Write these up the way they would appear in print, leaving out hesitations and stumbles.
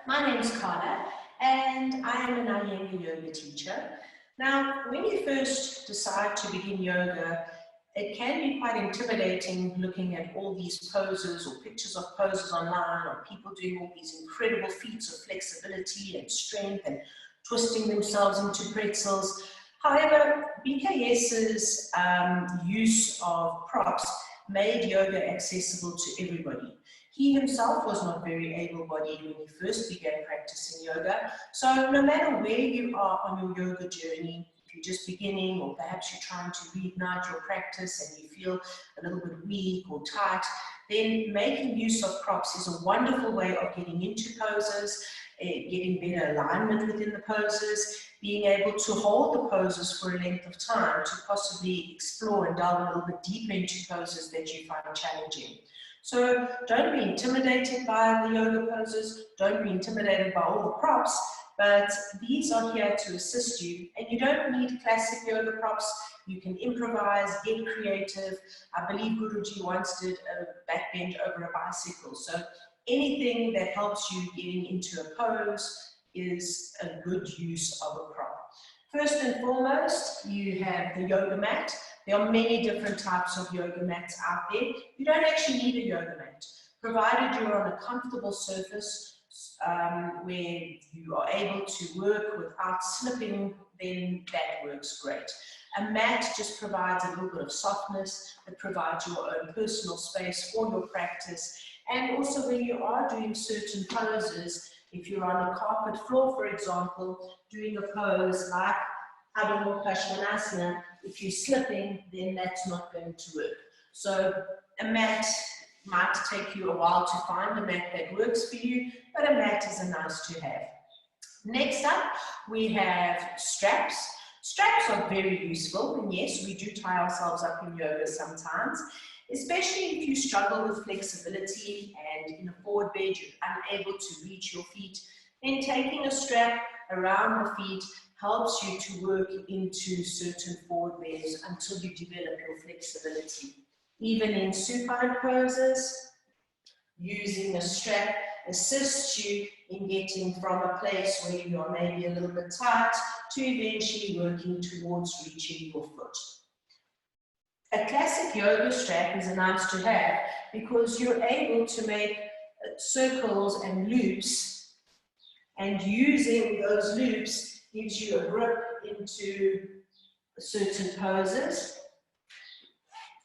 my name's Carla and I am an Iyengar yoga teacher. Now, when you first decide to begin yoga, it can be quite intimidating looking at all these poses or pictures of poses online or people doing all these incredible feats of flexibility and strength and twisting themselves into pretzels. However, BKS's use of props made yoga accessible to everybody. He himself was not very able-bodied when he first began practicing yoga. So no matter where you are on your yoga journey, if you're just beginning or perhaps you're trying to reignite your practice and you feel a little bit weak or tight, then making use of props is a wonderful way of getting into poses, getting better alignment within the poses, being able to hold the poses for a length of time to possibly explore and delve a little bit deeper into poses that you find challenging. So don't be intimidated by the yoga poses, don't be intimidated by all the props, but these are here to assist you, and you don't need classic yoga props. You can improvise, get creative. I believe Guruji once did a back bend over a bicycle. So anything that helps you getting into a pose is a good use of a prop. First and foremost, you have the yoga mat. There are many different types of yoga mats out there. You don't actually need a yoga mat. Provided you're on a comfortable surface where you are able to work without slipping, then that works great. A mat just provides a little bit of softness. It provides your own personal space for your practice. And also when you are doing certain poses, if you're on a carpet floor, for example, doing a pose like Adho Mukha Svanasana, if you're slipping, then that's not going to work. So a mat might take you a while to find a mat that works for you, but a mat is a nice to have. Next up, we have straps. Straps are very useful, and yes, we do tie ourselves up in yoga sometimes, especially if you struggle with flexibility and in a forward bend you're unable to reach your feet. Then taking a strap around the feet helps you to work into certain forward bends until you develop your flexibility. Even in supine poses, using a strap assists you in getting from a place where you are maybe a little bit tight to eventually working towards reaching your foot. A classic yoga strap is a nice to have because you're able to make circles and loops, and using those loops gives you a grip into certain poses.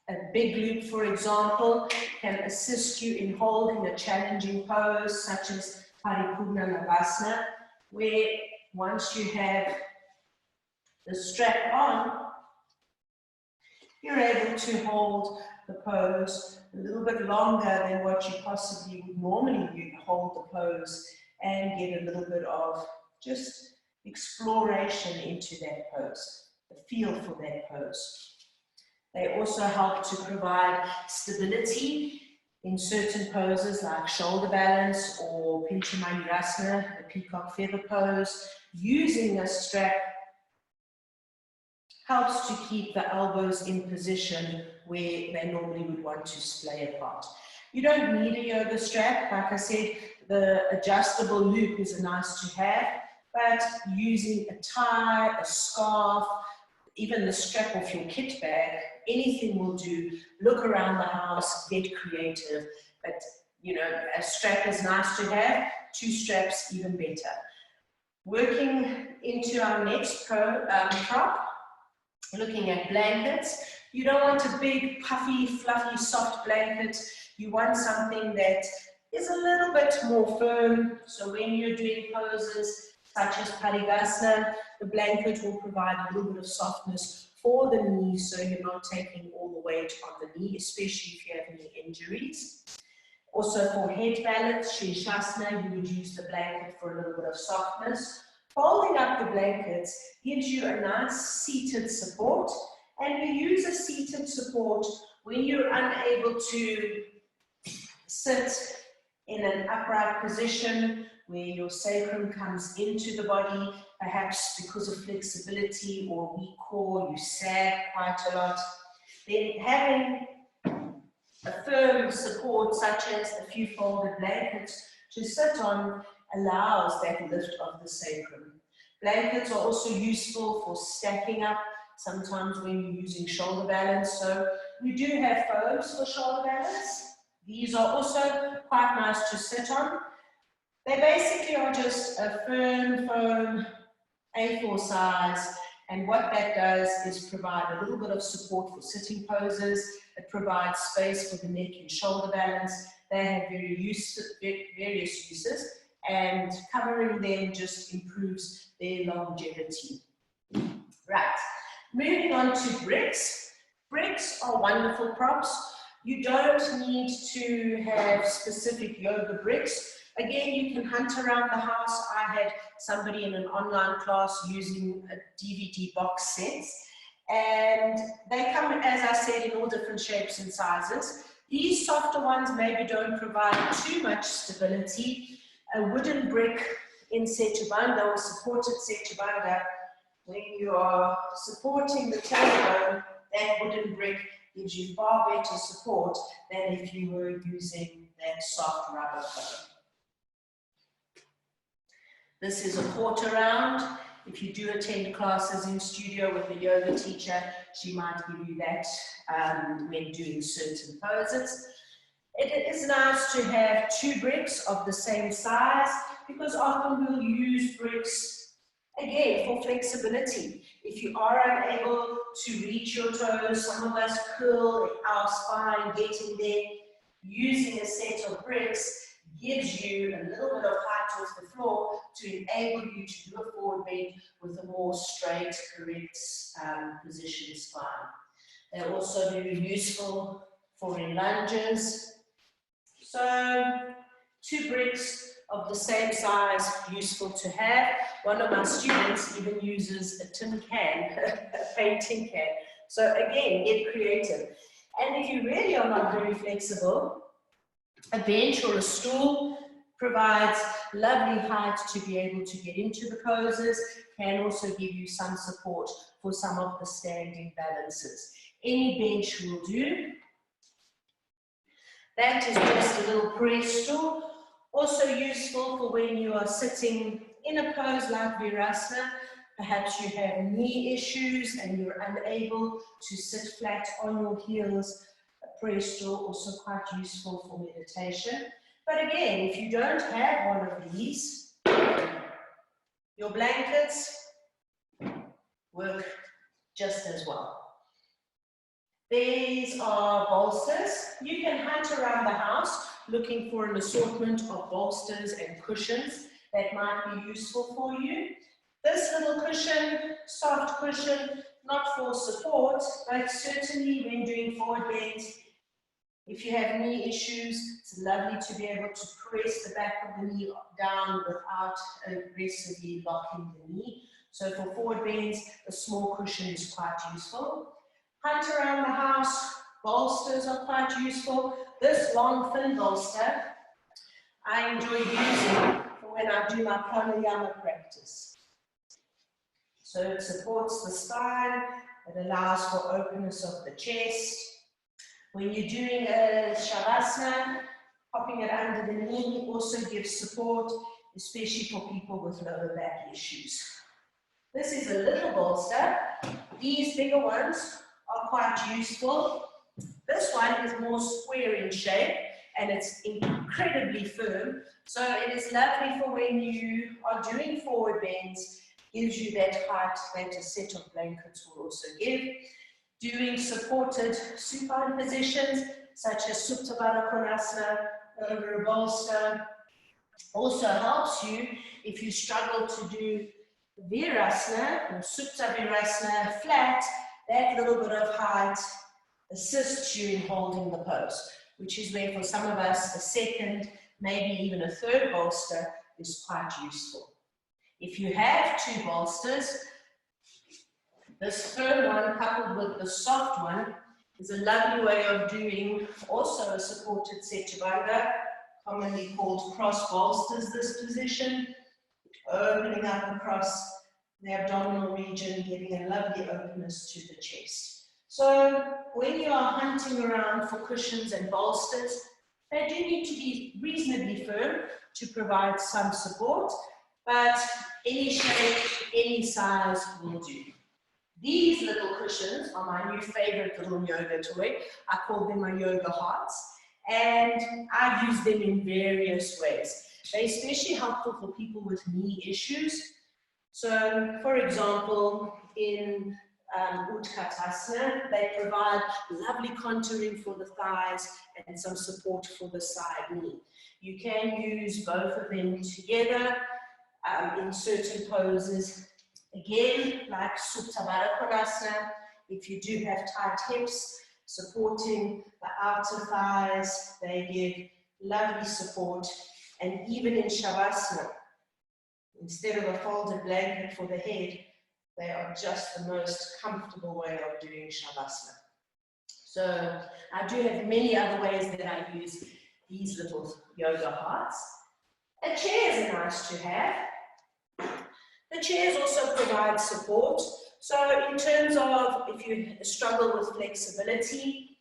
A big loop, for example, can assist you in holding a challenging pose such as Paripurna Navasana, where once you have the strap on, you're able to hold the pose a little bit longer than what you possibly would normally hold the pose and get a little bit of just exploration into that pose, the feel for that pose. They also help to provide stability in certain poses like shoulder balance or Pincha Mayurasana, the peacock feather pose. Using a strap helps to keep the elbows in position where they normally would want to splay apart. You don't need a yoga strap. Like I said, the adjustable loop is a nice to have, but using a tie, a scarf, even the strap of your kit bag, anything will do. Look around the house, get creative, but you know, a strap is nice to have, two straps even better. Working into our next prop, looking at blankets. You don't want a big, puffy, fluffy, soft blanket. You want something that is a little bit more firm. So when you're doing poses such as Parigasana, the blanket will provide a little bit of softness for the knee, so you're not taking all the weight on the knee, especially if you have any injuries. Also for head balance, Shirshasana, you would use the blanket for a little bit of softness. Folding up the blankets gives you a nice seated support, and we use a seated support when you're unable to sit in an upright position where your sacrum comes into the body, perhaps because of flexibility or weak core, you sag quite a lot. Then having a firm support such as a few folded blankets to sit on allows that lift of the sacrum. Blankets are also useful for stacking up, sometimes when you're using shoulder balance. So we do have foams for shoulder balance. These are also quite nice to sit on. They basically are just a firm foam A4 size, and what that does is provide a little bit of support for sitting poses. It provides space for the neck and shoulder balance. They have various uses, and covering them just improves their longevity. Right, moving on to bricks. Bricks are wonderful props. You don't need to have specific yoga bricks. Again, you can hunt around the house. I had somebody in an online class using a DVD box sets, and they come, as I said, in all different shapes and sizes. These softer ones maybe don't provide too much stability. A wooden brick in Setubanda or supported Setubanda, when you are supporting the tailbone, that wooden brick gives you far better support than if you were using that soft rubber foam. This is a quarter round. If you do attend classes in studio with a yoga teacher, she might give you that when doing certain poses. It is nice to have two bricks of the same size, because often we'll use bricks, again, for flexibility. If you are unable to reach your toes, some of us curl our spine getting there, using a set of bricks gives you a little bit of height off the floor to enable you to do a forward bend with a more straight, correct position spine. They're also very useful for in lunges. So, two bricks of the same size, useful to have. One of my students even uses a tin can, a painting can. So again, get creative. And if you really are not very flexible, a bench or a stool provides lovely height to be able to get into the poses, can also give you some support for some of the standing balances. Any bench will do. That is just a little press stool. Also useful for when you are sitting in a pose like Virasana. Perhaps you have knee issues and you're unable to sit flat on your heels. A press stool also quite useful for meditation. But again, if you don't have one of these, your blankets work just as well. These are bolsters. You can hunt around the house looking for an assortment of bolsters and cushions that might be useful for you. This little cushion, soft cushion, not for support, but certainly when doing forward bends, if you have knee issues, it's lovely to be able to press the back of the knee down without aggressively locking the knee. So for forward bends, a small cushion is quite useful. Hunt around the house, bolsters are quite useful. This long, thin bolster, I enjoy using for when I do my pranayama practice. So it supports the spine, it allows for openness of the chest. When you're doing a shavasana, popping it under the knee also gives support, especially for people with lower back issues. This is a little bolster. These bigger ones are quite useful. This one is more square in shape and it's incredibly firm. So it is lovely for when you are doing forward bends, gives you that height that a set of blankets will also give. Doing supported supine positions such as Supta Baddha Konasana over a bolster also helps you if you struggle to do Virasana or Supta Virasana flat. That little bit of height assists you in holding the pose, which is where for some of us a second, maybe even a third bolster is quite useful. If you have two bolsters, this firm one coupled with the soft one is a lovely way of doing also a supported Setubanda, commonly called cross bolsters, this position, opening up across the abdominal region, giving a lovely openness to the chest. So when you are hunting around for cushions and bolsters, they do need to be reasonably firm. to provide some support, but any shape, any size will do. These little cushions are my new favorite little yoga toy. I call them my yoga hearts, and I use them in various ways. They're especially helpful for people with knee issues. So, for example, in Utkatasana, they provide lovely contouring for the thighs and some support for the side knee. You can use both of them together in certain poses. Again, like Supta Baddha Konasana, if you do have tight hips, supporting the outer thighs, they give lovely support. And even in Shavasana, instead of a folded blanket for the head, they are just the most comfortable way of doing Shavasana. So I do have many other ways that I use these little yoga hearts. A chair is nice to have. The chairs also provide support. So in terms of if you struggle with flexibility,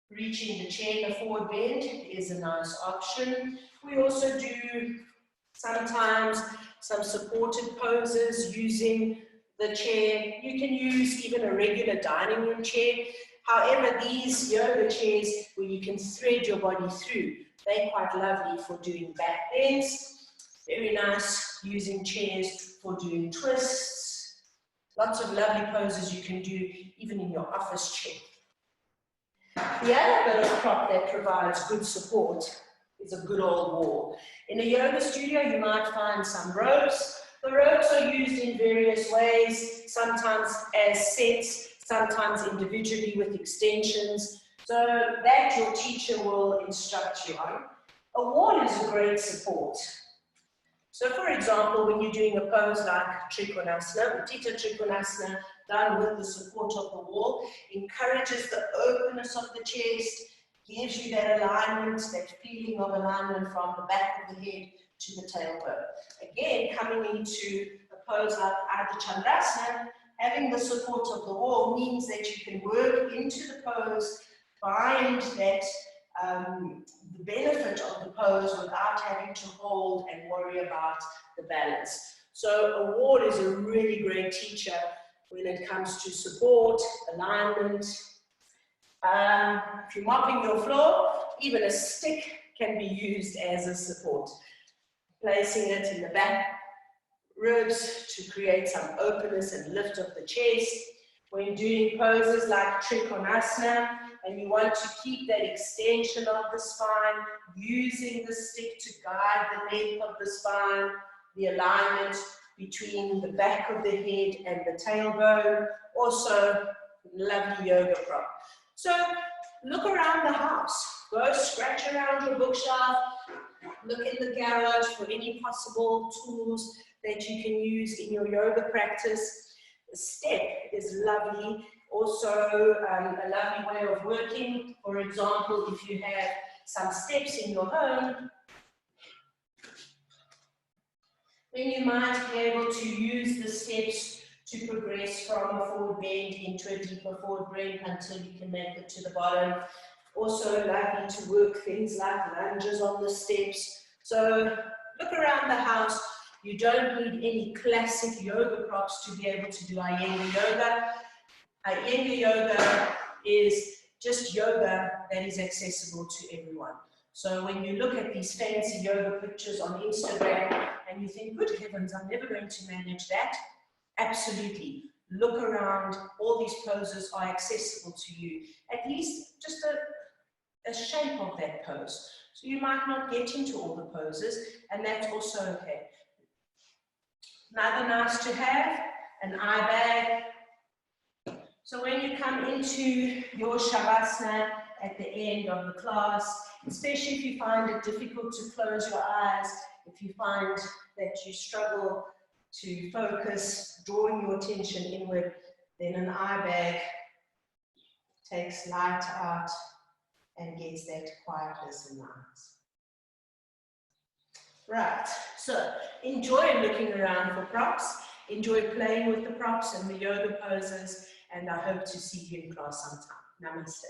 reaching the chair in a forward bend is a nice option. We also do sometimes some supported poses using the chair. You can use even a regular dining room chair. However, these yoga chairs where you can thread your body through, they're quite lovely for doing back bends. Very nice using chairs for doing twists. Lots of lovely poses you can do even in your office chair. The other bit of prop that provides good support is a good old wall. In a yoga studio, you might find some ropes. The ropes are used in various ways, sometimes as sets, sometimes individually with extensions, so that your teacher will instruct you on. A wall is a great support. So for example, when you're doing a pose like Trikonasana, Uttita Trikonasana, done with the support of the wall, encourages the openness of the chest, gives you that alignment, that feeling of alignment from the back of the head to the tailbone. Again, coming into a pose like Ardha Chandrasana, having the support of the wall means that you can work into the pose, find that the benefit of the pose without having to hold and worry about the balance. So a wall is a really great teacher when it comes to support, alignment. If you're mopping your floor, even a stick can be used as a support. Placing it in the back ribs to create some openness and lift of the chest. When doing poses like Trikonasana, and you want to keep that extension of the spine, using the stick to guide the length of the spine, the alignment between the back of the head and the tailbone. Also, lovely yoga prop. So, look around the house. Go scratch around your bookshelf. Look in the garage for any possible tools that you can use in your yoga practice. The step is lovely. Also, a lovely way of working. For example, if you have some steps in your home, then you might be able to use the steps to progress from a forward bend into a deeper forward bend until you can make it to the bottom. Also lovely to work things like lunges on the steps. So look around the house. You don't need any classic yoga props to be able to do Iyengar yoga. Iyengar yoga is just yoga that is accessible to everyone. So when you look at these fancy yoga pictures on Instagram and you think, good heavens, I'm never going to manage that, absolutely. Look around, all these poses are accessible to you. At least just a shape of that pose. So you might not get into all the poses, and that's also okay. Another nice to have, an eye bag. So when you come into your Shavasana at the end of the class, especially if you find it difficult to close your eyes, if you find that you struggle to focus, drawing your attention inward, then an eye bag takes light out and gets that quietness in the eyes. Right, so enjoy looking around for props, enjoy playing with the props and the yoga poses, and I hope to see you in class sometime. Namaste.